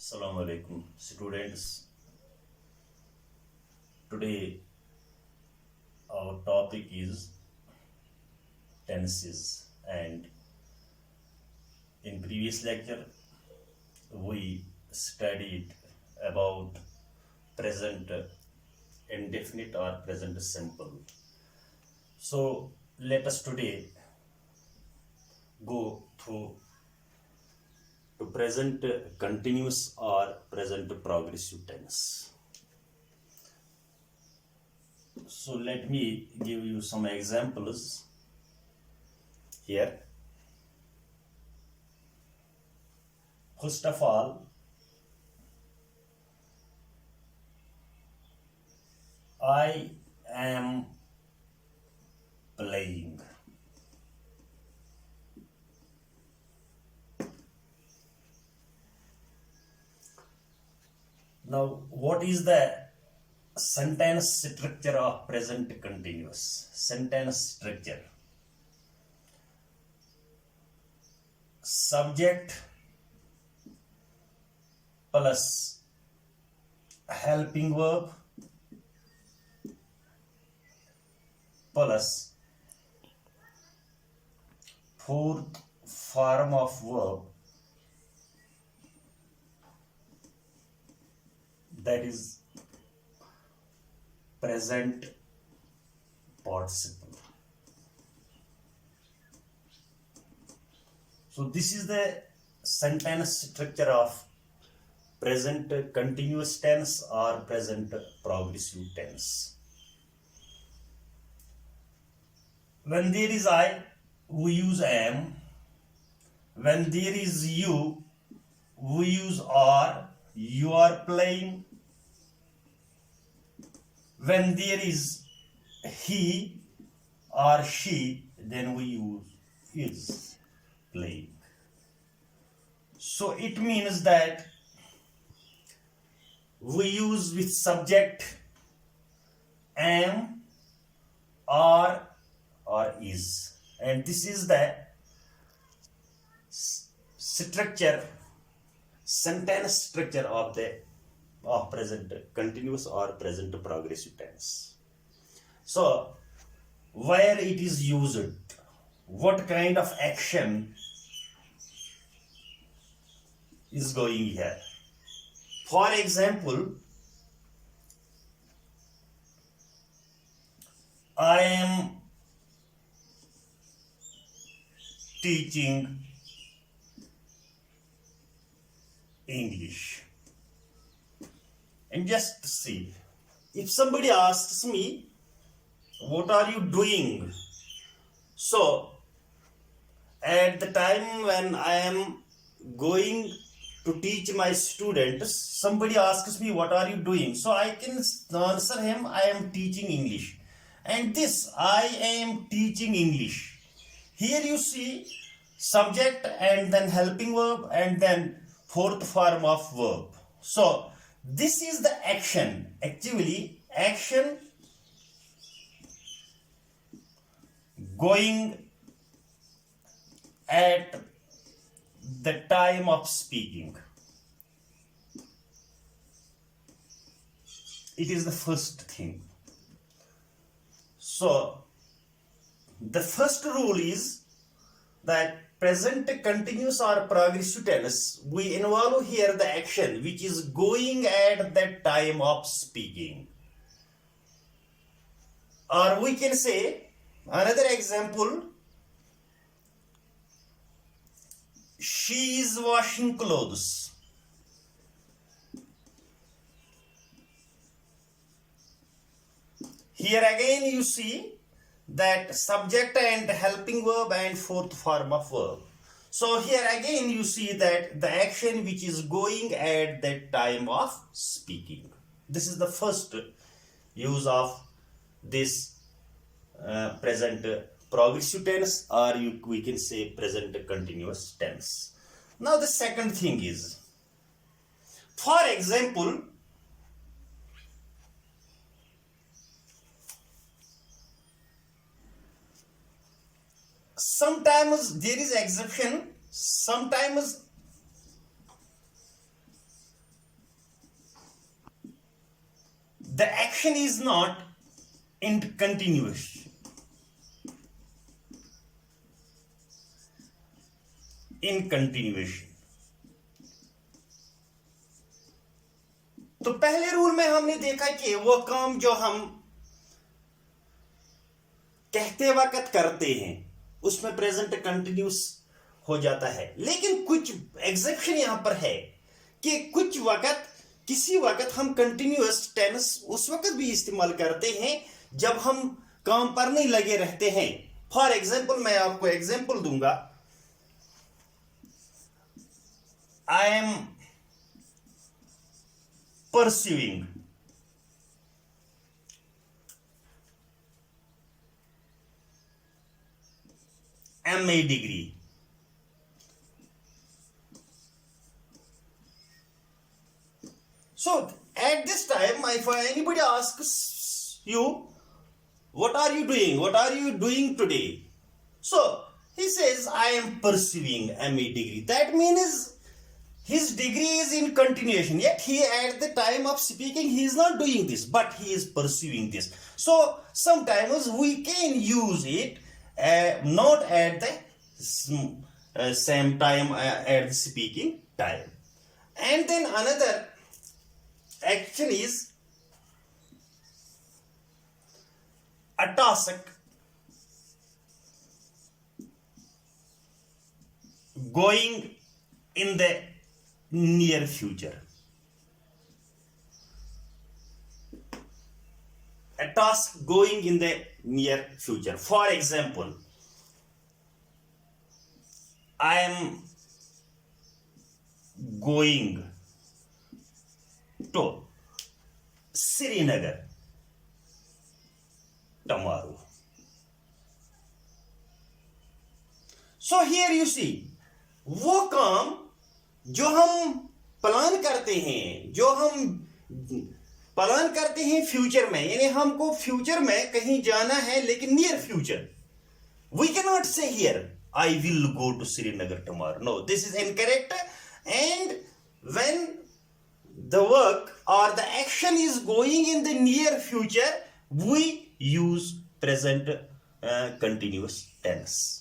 Assalamu alaikum students. Today our topic is tenses, and in previous lecture we studied about present indefinite or present simple. So let us today go through to present continuous or present progressive tense. So let me give you some examples here. First of all, I am playing. Now, what is the sentence structure of present continuous? Sentence structure: subject plus helping verb plus fourth form of verb, that is present participle. So this is the sentence structure of present continuous tense or present progressive tense. When there is I, we use am. When there is you, we use are. You are playing. When there is he or she, then we use is playing. So it means that we use with subject am, are, or is, and this is the structure, sentence structure of present continuous or present progressive tense. So where it is used, what kind of action is going here? For example, I am teaching English. And just see, if somebody asks me, what are you doing? So, at the time when I am going to teach my students, somebody asks me, what are you doing? So, I can answer him, I am teaching English. And this, I am teaching English. Here you see subject and then helping verb and then fourth form of verb. So, this is the action. Actually, action going at the time of speaking. It is the first thing. So, the first rule is that present continuous or progressive tense, we involve here the action which is going at the time of speaking. Or we can say, another example, she is washing clothes. Here again you see that subject and helping verb and fourth form of verb. So here again you see that the action which is going at the time of speaking. This is the first use of this present progressive tense, or we can say present continuous tense. Now the second thing is, for example, sometimes there is exception, sometimes the action is not in continuous. In continuation. तो पहले rule में हमने देखा कि वो काम जो हम कहते वक्त करते हैं उसमें प्रेजेंट कंटिन्यूस हो जाता है, लेकिन कुछ एक्सेप्शन यहां पर है कि कुछ वक्त किसी वक्त हम कंटिन्यूअस टेंस उस वक्त भी इस्तेमाल करते हैं जब हम काम पर नहीं लगे रहते हैं. फॉर एग्जाम्पल मैं आपको एग्जाम्पल दूंगा. I am pursuing MA degree. So at this time, if anybody asks you, what are you doing? What are you doing today? So he says, I am pursuing MA degree. That means his degree is in continuation, yet he at the time of speaking he is not doing this, but he is pursuing this. So sometimes we can use it not at the same time at the speaking time. And then another action is a task going in the near future. A task going in the near future. For example, I am going to Srinagar tomorrow. So here you see, वो काम जो हम plan करते हैं future में, यानी हमको future में कहीं जाना है लेकिन near future. We can not say here I will go to Srinagar tomorrow. No, this is incorrect. And when the work or the action is going in the near future, we use present continuous tense.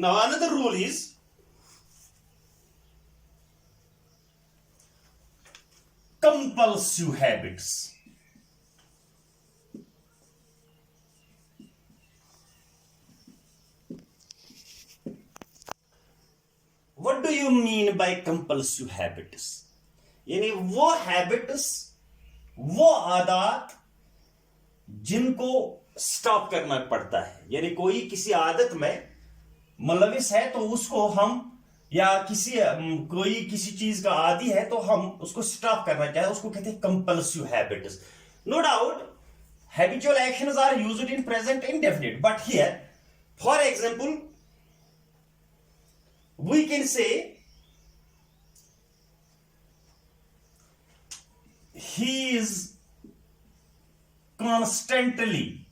Now another rule is compulsive habits. What do you mean by compulsive habits? यानी वो habits, वो आदत जिनको stop करना पड़ता है. यानी कोई किसी आदत में मुलविस है तो उसको हम, या कोई किसी चीज का आदी है तो हम उसको स्टॉप करना चाहे, उसको कहते हैं compulsive habits. No doubt habitual actions are used in present indefinite, but here for example we can say he is constantly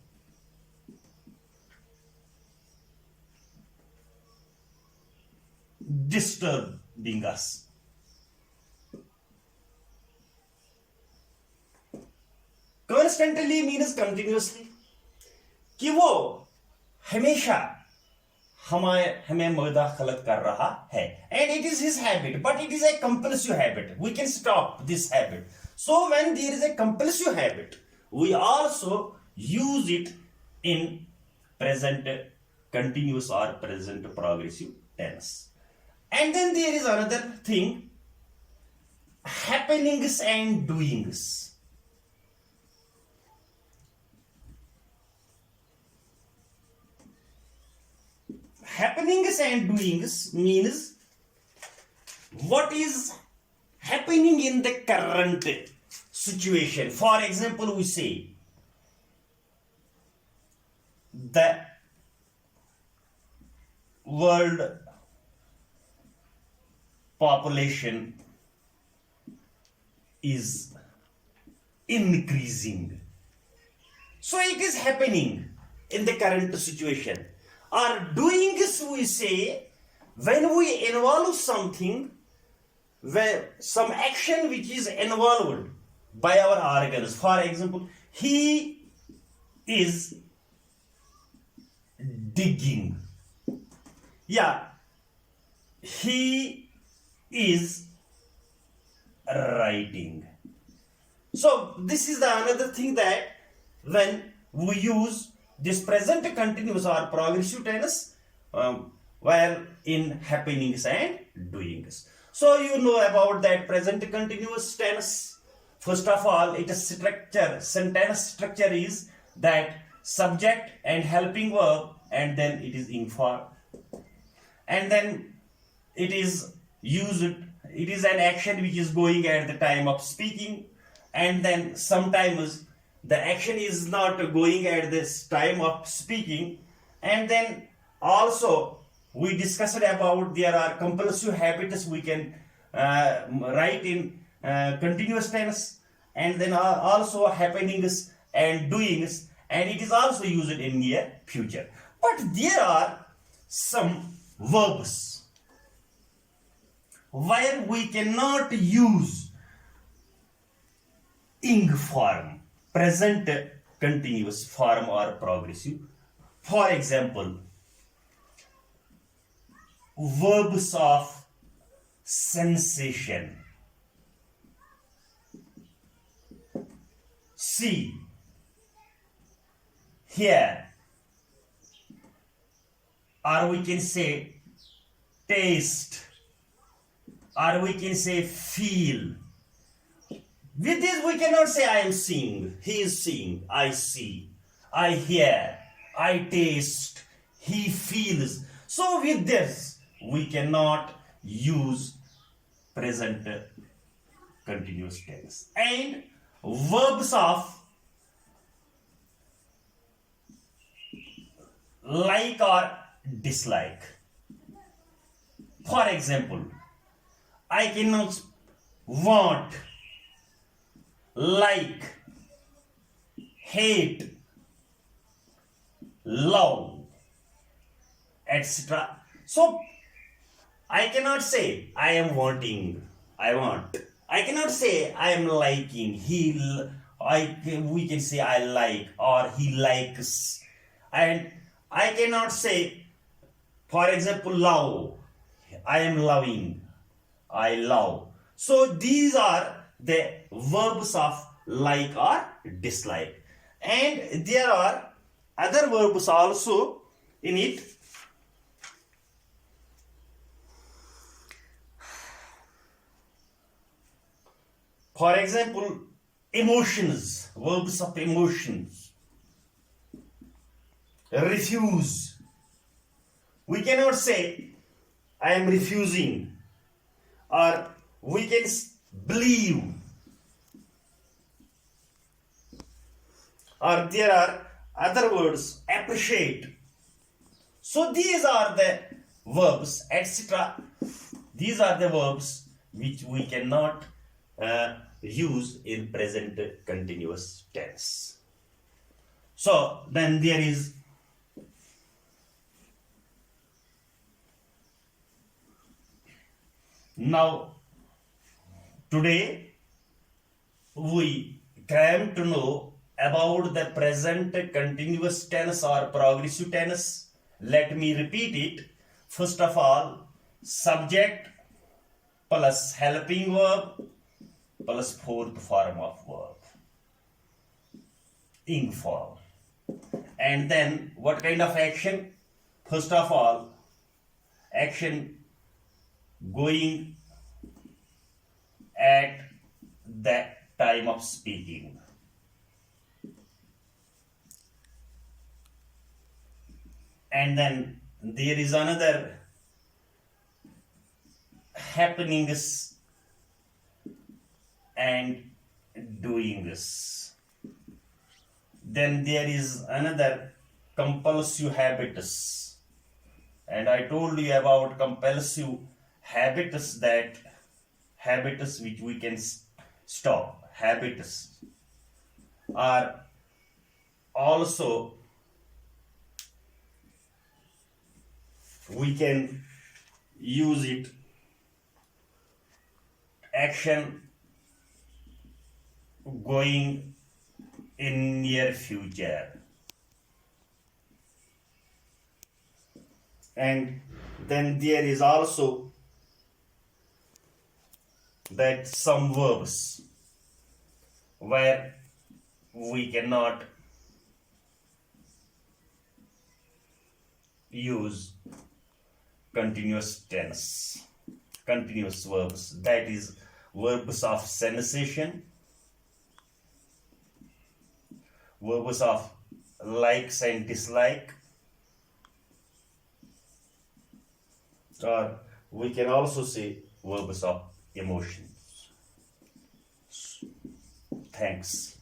disturbing us. Constantly means continuously, कि वो हमेशा हमें मुदाखलत कर रहा है. And it is his habit, but it is a compulsive habit. We can stop this habit. So when there is a compulsive habit, we also use it in present continuous or present progressive tense. And then there is another thing, happenings and doings. Happenings and doings means what is happening in the current situation. For example, we say the world population is increasing. So it is happening in the current situation. Or doing is, we say, when we involve something, where some action which is involved by our organs. For example, he is digging. Yeah, he is writing. So this is the another thing, that when we use this present continuous or progressive tense while in happenings and doings. So you know about that present continuous tense. First of all, its structure, sentence structure is that subject and helping verb, and then it is informed, and then it is used, it is an action which is going at the time of speaking, and then sometimes the action is not going at this time of speaking, and then also we discussed about there are compulsive habits we can write in continuous tense, and then also happenings and doings, and it is also used in near future. But there are some verbs where we cannot use ing form, present continuous form or progressive. For example, verbs of sensation. See, hear, or we can say taste, or we can say feel. With this we cannot say I am seeing, he is seeing, I see, I hear, I taste, he feels. So with this we cannot use present continuous tense. And verbs of like or dislike. For example, I cannot want, like, hate, love, etc. So I cannot say I am wanting, I want. I cannot say I am liking, we can say I like or he likes. And I cannot say, for example, love, I am loving, I love. So these are the verbs of like or dislike. And there are other verbs also in it. For example, emotions, verbs of emotions. Refuse. We cannot say I am refusing, or we can believe, or there are other words, appreciate. So these are the verbs, etc. These are the verbs which we cannot use in present continuous tense. So then there is now today we came to know about the present continuous tense or progressive tense. Let me repeat it. First of all, subject plus helping verb plus fourth form of verb, ing form. And then what kind of action? First of all, action going at the time of speaking. And then there is another happenings and doings. Then there is another compulsive habitus. And I told you about compulsive habitus, that habitus which we can stop, habitus. Or also we can use it action going in near future. And then there is also that some verbs where we cannot use continuous tense, continuous verbs, that is verbs of sensation, verbs of likes and dislike, or we can also say verbs of emotions. Thanks.